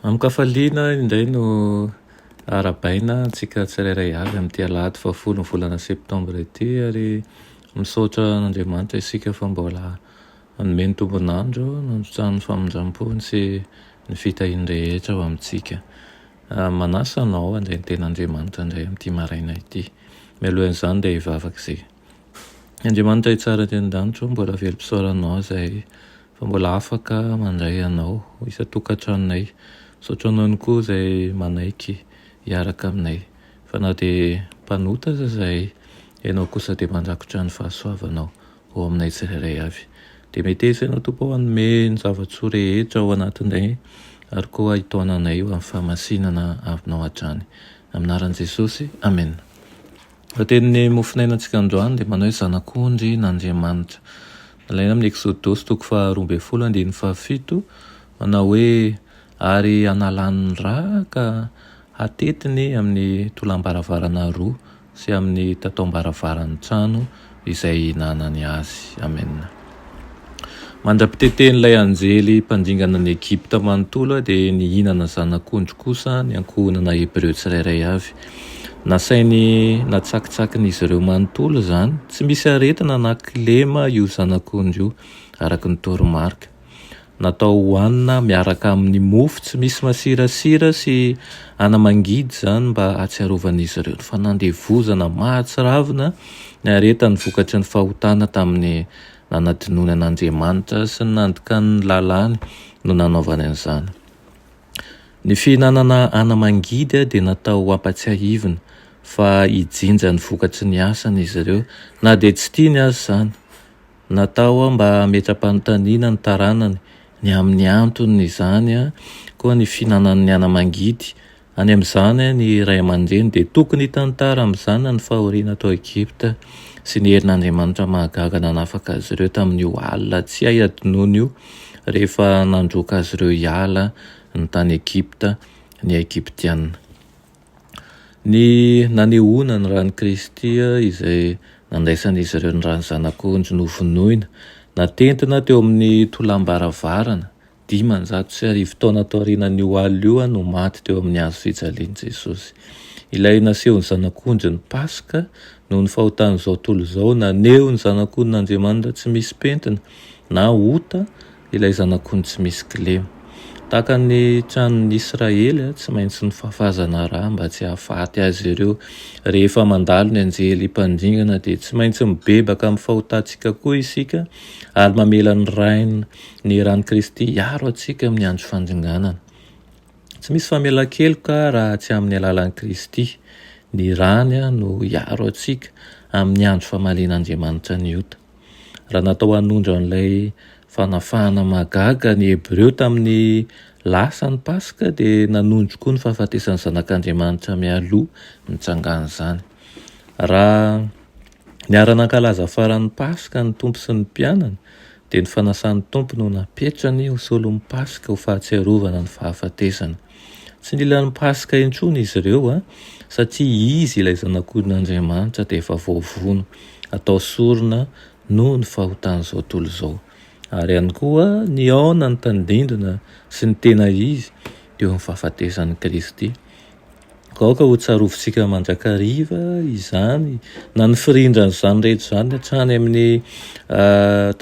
Amikafaliana indray no arabaina antsika tsirairay avy amin'ity alahady 10 volana septambra ity, ary misaotra n'Andriamanitra isika fa mbola manome ny tombonandro, nandrotsahany famonjam-pony sy ny fitahiny rehetra ho amintsika. Manasa anao andray ny ten'Andriamanitra indray amin'ity maraina ity. Mialohan'izany dia hivavaka izay. Andriamanitra tsara ny an-danitro, mbola velom-pisaoranao izay fa mbola afaka mandray anao isa-tokantranonay. Misaotra anao ihany koa izay manaiky hiaraka aminay, fa na dia mpanota izay ianao kosa dia mandrakotra ny fahasoavanao ao aminay tsirairay avy. Dia metesa ianao Tompo hanome ny zava-tsoa rehetra ao anatinay, ary koa hitaona anay eo amin'ny fahamasinana avinao hatrany. Amin'ny anaran'i Jesosy, amen. Rahaten'ny mofinainantsika androany dia manao hoe zanak'ondry n'Andriamanitra. Nalaina amin'ny Exodosy 12:17, manao hoe ary analan'ny ra ka hatetiny amin'ny tolam-baravarana roa sy amin'ny tataom-baravaran'ny trano izay hinanany azy. Amen. Mandra-piteten'ilay anjely mpandringana ny Egypta manontolo dia nihinana zanak'ondry kosa ny ankohonana Hebreo tsirairay avy. Nasainy natsakitsakin'izy ireo manontolo izany, tsy misy aretina na kilema io zanak'ondry io araka ny toromarika. Natao hohanina miaraka amin'ny mofo tsy misy masirasira sy anamangidy izany mba hatsiarovan'izy ireo ny fanandevozana mahatsiravina ny aretan'ny vokatry ny fahotana tamin'ny nanadinoany an'Andriamanitra sy ny nandikany lalàny no nanaovany an'izany. Ny fihinanana anamangidy dia natao hampatsiahivina fa hijinja ny vokatry ny asany izy ireo, na dia tsy tiany azy izany. Natao mba hametra-panontaniana ny taranany. Ny amin'ny antony izany koa ny fihinanan'ny anamangidy. Any amin'izany ny ray aman-dreny dia tokony hitantara amin'izany ny fahoriana tao Egypta sy ny herin'Andriamanitra mahagaga nanafaka azy ireo tamin'io alina tsy hay adinoana io rehefa nandroaka azy ireo hiala ny tany Egypta, ny Egyptianina. Ny nanehoana ny rany Kristy izay nandraisan'izy ireo ny rany zanak'ondry novonoina, natentina teo amin'ny tolam-baravarana 500 taona tao aorianan'io alina io no maty teo amin'ny hazo fijalian'i Jesosy. Ilay nasehony zanak'ondry ny Paska noho ny fahotan'izao tontolo izao, naneho ny zanak'ondrin'Andriamanitra tsy misy pentina na ota, ilay zanak'ondry tsy misy kilema. Tahaka ny tranon'ny Israely tsy maintsy ny fafazana rà mba tsy hahafaty azy ireo rehefa mandalo ny anjely mpandringana, dia tsy maintsy mibebaka amin'ny fahotantsika koa isika ary mamela ny rainy ny rany Kristy hiaro antsika amin'ny andro fandringanana. Tsy misy famelan-keloka raha tsy amin'ny alalan'i Kristy. Ny rany no hiaro antsika amin'ny andro famalian'Andriamanitra ny ota. Raha natao hanondro an'ilay fanafahana mahagaga ny Hebreo tamin'ny lasan'ny Paska, dia nanondro koa ny fahafatesan'ny zanak'Andriamanitra mialoha nitsangana izany. Raha niara-nankalaza faran'ny Paska ny tompo sy ny mpianany, dia ny fanasan'ny tompo no napetrany ho solon'ny Paska ho fahatsiarovana ny fahafatesana. Tsy nilan'ny Paska intsony izy ireo satria izy ilay zanak'ondrin'Andriamanitra dia efa voavono atao sorona noho ny fahotan'izao tontolo izao. Ary ihany koa ny aona ny tandindona sy ny tena izy dia eo amin'ny fahafatesan'i Kristy. Kaoka ho tsarovintsika mandrakariva izany na ny firindran'izany rehetra izany hatrany amin'ny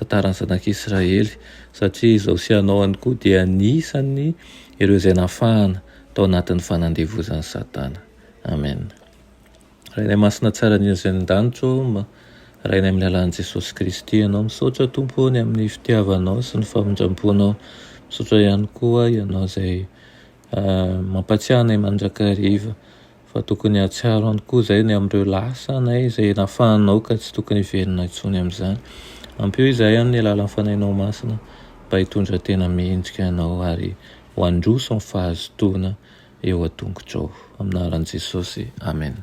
tantaran'ny zanak'Israely, satria izao sy anao ihany koa dia anisan'ny ireo izay nafahana tao anatin'ny fanandevozan'ny Satana. Amen. Rainay masina tsara ny izay an-danitro, rainay amin'ny alalan'i Jesosy Kristy ianao misaotra Tompony amin'ny fitiavanao sy ny famonjam-ponao. Misaotra ihany koa ianao izay mampatsiahy anay mandrakariva, fa tokony hatsiaro ihany koa izay ny amin'ireo lasanay izay nafahanao ka tsy tokony hiverina intsony amin'izany. Ampio izay amin'ny alalan'ny fanahinao masina mba hitondra tena mihendrika ianao ary ho androso ny fahazotoana eo an-tongotrao. Amin'ny anaran'i Jesosy, amen.